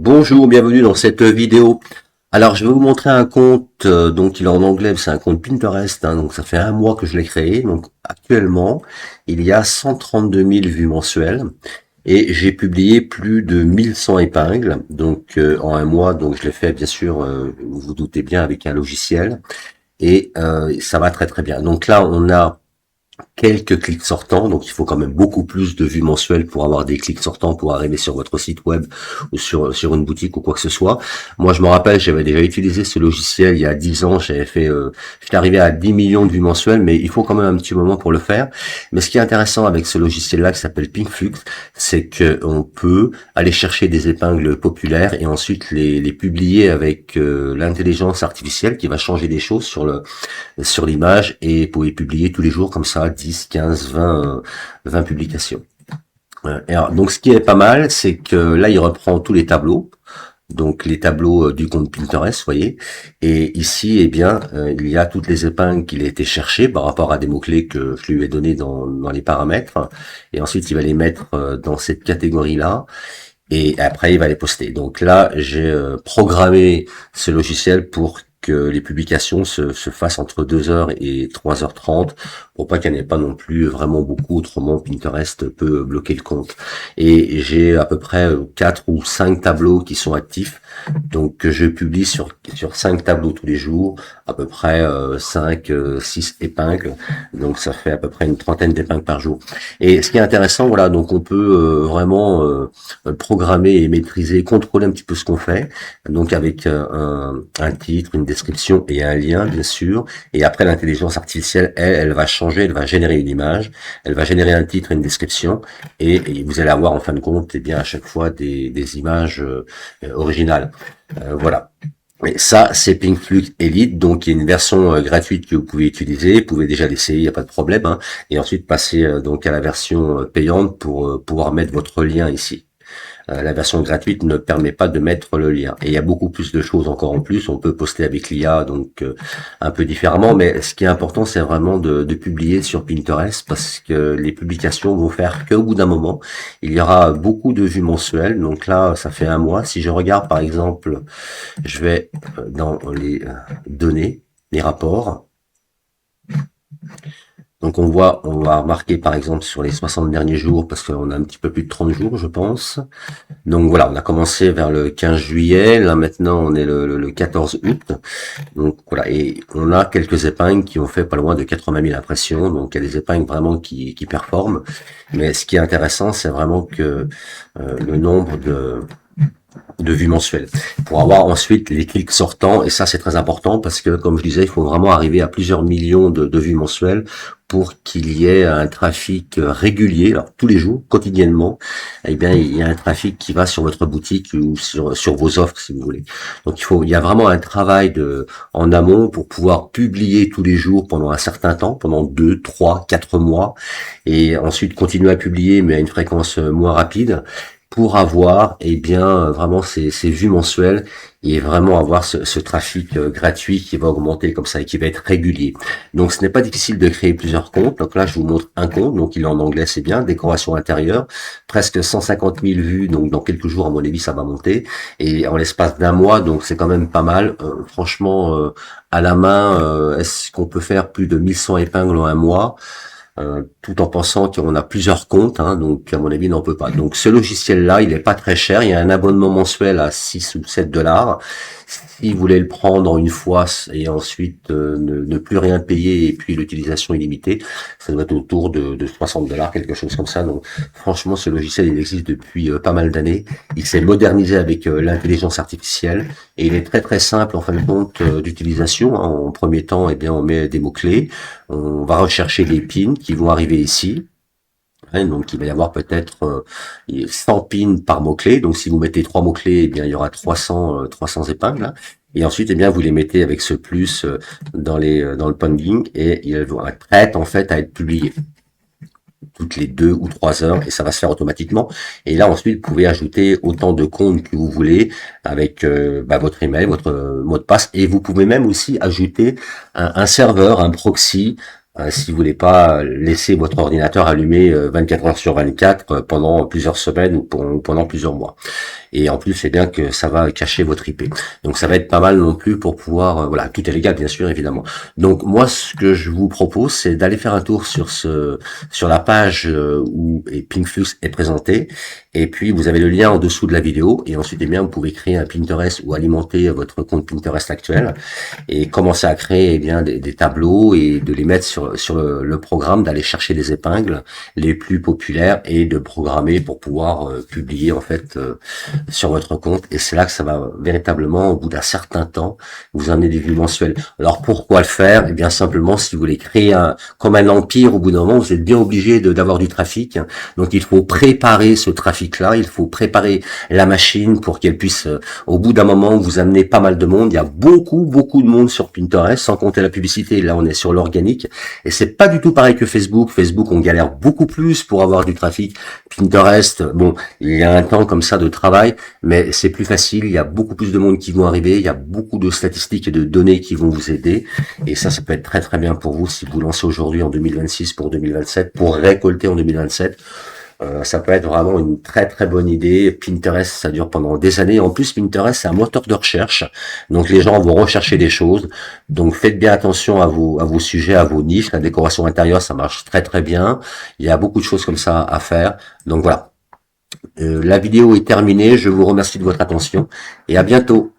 Bonjour, bienvenue dans cette vidéo. Alors, je vais vous montrer un compte, donc il est en anglais, c'est un compte Pinterest, hein, donc ça fait un mois que je l'ai créé. Donc actuellement, il y a 132 000 vues mensuelles et j'ai publié plus de 1100 épingles, donc en un mois. Donc je l'ai fait, bien sûr, vous vous doutez bien, avec un logiciel et ça va très très bien. Donc là, on a quelques clics sortants, donc il faut quand même beaucoup plus de vues mensuelles pour avoir des clics sortants pour arriver sur votre site web ou sur une boutique ou quoi que ce soit. Moi, je me rappelle, j'avais déjà utilisé ce logiciel il y a 10 ans, j'étais arrivé à 10 millions de vues mensuelles, mais il faut quand même un petit moment pour le faire. Mais ce qui est intéressant avec ce logiciel-là qui s'appelle Pinkflux, c'est que on peut aller chercher des épingles populaires et ensuite les publier avec l'intelligence artificielle qui va changer des choses sur l'image et vous pouvez publier tous les jours comme ça 10, 15, 20 publications. Et alors, donc ce qui est pas mal, c'est que là il reprend tous les tableaux, donc les tableaux du compte Pinterest, vous voyez, et ici eh bien il y a toutes les épingles qu'il a été chercher par rapport à des mots-clés que je lui ai donnés dans les paramètres, et ensuite il va les mettre dans cette catégorie-là, et après il va les poster. Donc là j'ai programmé ce logiciel pour que les publications se fassent entre 2 heures et 3h30 pour pas qu'il n'y en ait pas non plus vraiment beaucoup, autrement Pinterest peut bloquer le compte. Et j'ai à peu près 4 ou 5 tableaux qui sont actifs, donc je publie sur 5 tableaux tous les jours, à peu près 5, 6 épingles, donc ça fait à peu près une trentaine d'épingles par jour. Et ce qui est intéressant, voilà, donc on peut vraiment programmer et maîtriser, contrôler un petit peu ce qu'on fait, donc avec un titre, une description et un lien bien sûr, et après l'intelligence artificielle, elle va changer, elle va générer une image, elle va générer un titre et une description, et vous allez avoir en fin de compte, eh bien à chaque fois des images originales. Voilà. Et ça, c'est Pinkflux Elite, donc il y a une version gratuite que vous pouvez utiliser, vous pouvez déjà l'essayer, il n'y a pas de problème, hein, et ensuite passer donc à la version payante pour pouvoir mettre votre lien ici. La version gratuite ne permet pas de mettre le lien. Et il y a beaucoup plus de choses encore en plus. On peut poster avec l'IA, donc un peu différemment. Mais ce qui est important, c'est vraiment de publier sur Pinterest parce que les publications vont faire qu'au bout d'un moment, il y aura beaucoup de vues mensuelles. Donc là, ça fait un mois. Si je regarde, par exemple, je vais dans les données, les rapports. Donc on va remarquer par exemple sur les 60 derniers jours, parce qu'on a un petit peu plus de 30 jours, je pense. Donc voilà, on a commencé vers le 15 juillet, là maintenant on est le 14 août. Donc voilà, et on a quelques épingles qui ont fait pas loin de 80 000 impressions, donc il y a des épingles vraiment qui performent. Mais ce qui est intéressant, c'est vraiment que le nombre de vues mensuelles. Pour avoir ensuite les clics sortants, et ça c'est très important parce que comme je disais, il faut vraiment arriver à plusieurs millions de vues mensuelles pour qu'il y ait un trafic régulier, alors tous les jours, quotidiennement, eh bien il y a un trafic qui va sur votre boutique ou sur vos offres si vous voulez. Donc il y a vraiment un travail en amont pour pouvoir publier tous les jours pendant un certain temps, pendant 2, 3, 4 mois, et ensuite continuer à publier mais à une fréquence moins rapide, pour avoir vraiment ces vues mensuelles et vraiment avoir ce trafic gratuit qui va augmenter comme ça et qui va être régulier. Donc ce n'est pas difficile de créer plusieurs comptes. Donc là je vous montre un compte, donc il est en anglais, c'est bien, décoration intérieure, presque 150 000 vues, donc dans quelques jours à mon avis ça va monter, et en l'espace d'un mois, donc c'est quand même pas mal. Franchement, à la main, est-ce qu'on peut faire plus de 1100 épingles en un mois? Tout en pensant qu'on a plusieurs comptes, hein, donc à mon avis, on peut pas. Donc ce logiciel-là, il est pas très cher, il y a un abonnement mensuel à 6 ou 7 dollars. Si vous voulez le prendre une fois et ensuite ne plus rien payer et puis l'utilisation illimitée, ça doit être autour de 60 dollars, quelque chose comme ça. Donc franchement, ce logiciel, il existe depuis pas mal d'années. Il s'est modernisé avec l'intelligence artificielle et il est très très simple en fin de compte d'utilisation, hein. En premier temps, eh bien, on met des mots-clés. On va rechercher les pins qui vont arriver ici. Hein, donc il va y avoir peut-être 100 pins par mot-clé. Donc si vous mettez 3 mots-clés, eh bien il y aura 300 épingles, hein. Et ensuite, eh bien, vous les mettez avec ce plus dans le pending et ils vont être prêtes en fait à être publiées toutes les 2 ou 3 heures et ça va se faire automatiquement. Et là ensuite, vous pouvez ajouter autant de comptes que vous voulez avec votre email, votre mot de passe, et vous pouvez même aussi ajouter un serveur, un proxy. Si vous voulez pas laisser votre ordinateur allumé 24 heures sur 24 pendant plusieurs semaines ou pendant plusieurs mois. et en plus c'est bien que ça va cacher votre IP. Donc ça va être pas mal non plus pour pouvoir, voilà, tout est légal bien sûr évidemment. Donc moi ce que je vous propose c'est d'aller faire un tour sur la page où Pinkflux est présenté, et puis vous avez le lien en dessous de la vidéo, et ensuite eh bien vous pouvez créer un Pinterest ou alimenter votre compte Pinterest actuel et commencer à créer eh bien des tableaux et de les mettre sur le programme, d'aller chercher les épingles les plus populaires et de programmer pour pouvoir publier en fait sur votre compte. Et c'est là que ça va véritablement, au bout d'un certain temps, vous amener des vues mensuelles. Alors pourquoi le faire? Eh bien simplement, si vous voulez créer comme un empire, au bout d'un moment, vous êtes bien obligé d'avoir du trafic. Donc il faut préparer ce trafic-là, il faut préparer la machine pour qu'elle puisse, au bout d'un moment, vous amener pas mal de monde. Il y a beaucoup de monde sur Pinterest, sans compter la publicité. Là, on est sur l'organique. Et c'est pas du tout pareil que Facebook. Facebook, on galère beaucoup plus pour avoir du trafic. Pinterest, bon, il y a un temps comme ça de travail, mais c'est plus facile. Il y a beaucoup plus de monde qui vont arriver. Il y a beaucoup de statistiques et de données qui vont vous aider. Et ça peut être très bien pour vous si vous lancez aujourd'hui en 2026 pour 2027, pour récolter en 2027. Ça peut être vraiment une très bonne idée. Pinterest, ça dure pendant des années. En plus, Pinterest, c'est un moteur de recherche. Donc, les gens vont rechercher des choses. Donc, faites bien attention à vos sujets, à vos niches. La décoration intérieure, ça marche très bien. Il y a beaucoup de choses comme ça à faire. Donc, voilà. La vidéo est terminée. Je vous remercie de votre attention et à bientôt.